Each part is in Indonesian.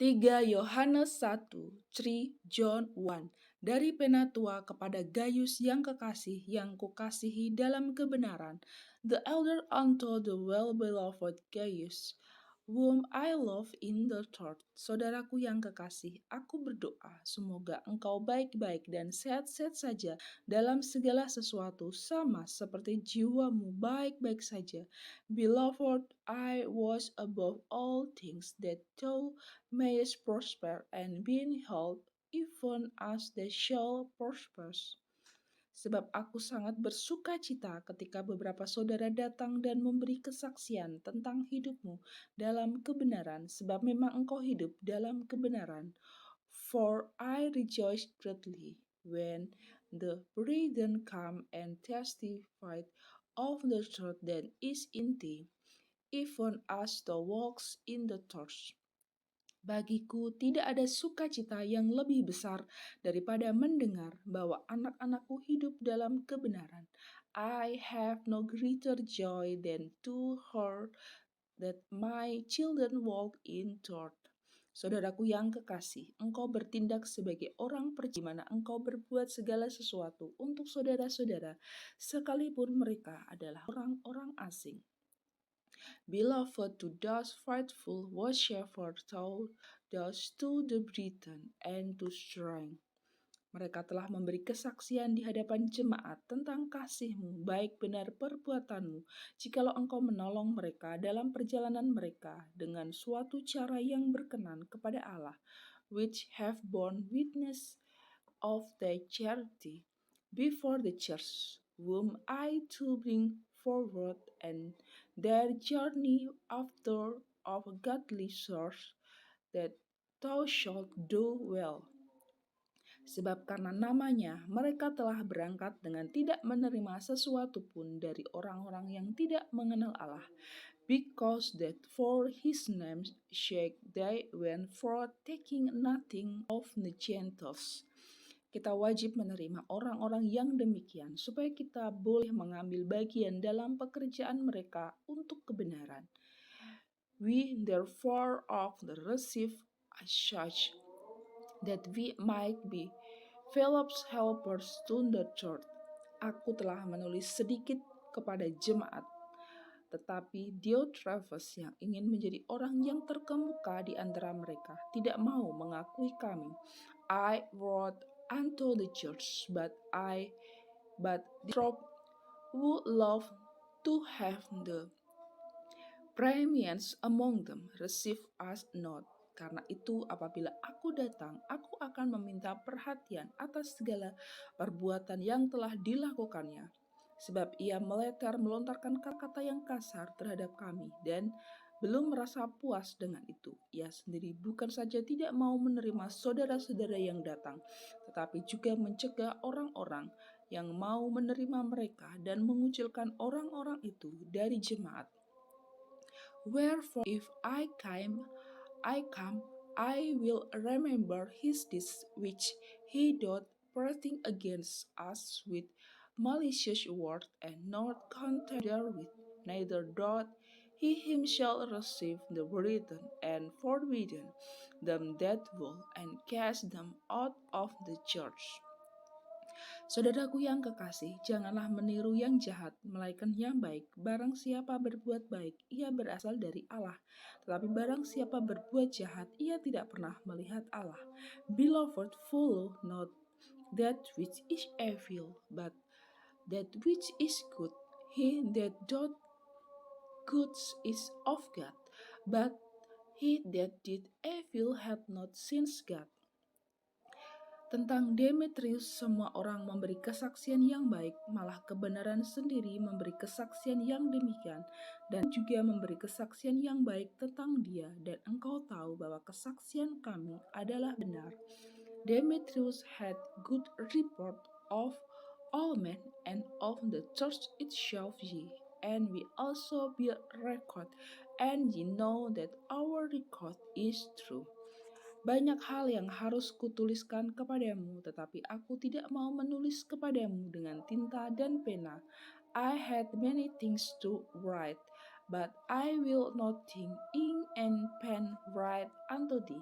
3 Yohanes 1, 3 John 1. Dari Penatua kepada Gaius yang kekasih, yang kukasihi dalam kebenaran, the elder unto the well-beloved Gaius, whom I love in the Lord. Saudaraku yang kekasih, aku berdoa semoga engkau baik-baik dan sehat-sehat saja dalam segala sesuatu, sama seperti jiwamu baik-baik saja. Beloved, I was above all things that thou mayest prosper and be in health, even as thou shalt prosper. Sebab aku sangat bersuka cita ketika beberapa saudara datang dan memberi kesaksian tentang hidupmu dalam kebenaran, sebab memang engkau hidup dalam kebenaran. For I rejoiced greatly when the brethren come and testified of the truth that is in thee, even as thou walks in the truth. Bagiku tidak ada sukacita yang lebih besar daripada mendengar bahwa anak-anakku hidup dalam kebenaran. I have no greater joy than to hear that my children walk in truth. Saudaraku yang kekasih, engkau bertindak sebagai orang percaya di mana engkau berbuat segala sesuatu untuk saudara-saudara, sekalipun mereka adalah orang-orang asing. Beloved, to those faithful worshippers thou dost to the brethren and to strength. Mereka telah memberi kesaksian di hadapan jemaat tentang kasih-Mu, baik benar perbuatanmu, jikalau Engkau menolong mereka dalam perjalanan mereka dengan suatu cara yang berkenan kepada Allah, which have borne witness of thy charity before the church, whom I to bring forward, and their journey after of godly source, that thou shalt do well. Sebab karena namanya, mereka telah berangkat dengan tidak menerima sesuatu pun dari orang-orang yang tidak mengenal Allah, because that for his name's sake they went forth taking nothing of the Gentiles. Kita wajib menerima orang-orang yang demikian, supaya kita boleh mengambil bagian dalam pekerjaan mereka untuk kebenaran. We therefore often receive as such, that we might be Philip's helpers to the church. Aku telah menulis sedikit kepada jemaat, tetapi Diotrephes yang ingin menjadi orang yang terkemuka di antara mereka tidak mau mengakui kami. I wrote unto the church, but Diotrephes, who loved to have the preeminence among them, receive us not. Karena itu apabila aku datang, aku akan meminta perhatian atas segala perbuatan yang telah dilakukannya. Sebab ia melontarkan kata-kata yang kasar terhadap kami dan belum merasa puas dengan itu. Ia sendiri bukan saja tidak mau menerima saudara-saudara yang datang, tetapi juga mencegah orang-orang yang mau menerima mereka dan mengucilkan orang-orang itu dari jemaat. Wherefore if I come, I will remember his deeds which he doth prating against us with malicious word, and not content therewith, neither doth he himself receive the brethren, and forbidden them that will, and cast them out of the church. Saudaraku yang kekasih, janganlah meniru yang jahat, melainkan yang baik. Barang siapa berbuat baik, ia berasal dari Allah. Tetapi barang siapa berbuat jahat, ia tidak pernah melihat Allah. Beloved, follow not that which is evil, but that which is good. He that doth good is of God, but he that did evil hath not seen God. Tentang Demetrius, semua orang memberi kesaksian yang baik, malah kebenaran sendiri memberi kesaksian yang demikian, dan juga memberi kesaksian yang baik tentang dia, dan engkau tahu bahwa kesaksian kami adalah benar. Demetrius had good report of all men and of the church itself, ye, and we also bear record, and ye know that our record is true. Banyak hal yang harus kutuliskan kepadamu, tetapi aku tidak mau menulis kepadamu dengan tinta dan pena. I had many things to write, but I will not think ink and pen write unto thee.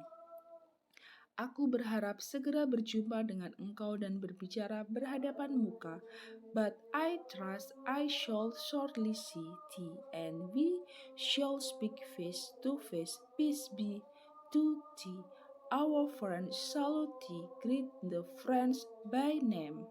Aku berharap segera berjumpa dengan engkau dan berbicara berhadapan muka, but I trust I shall shortly see thee, and we shall speak face to face. Peace be to thee. Our friend salute thee, greet the friends by name.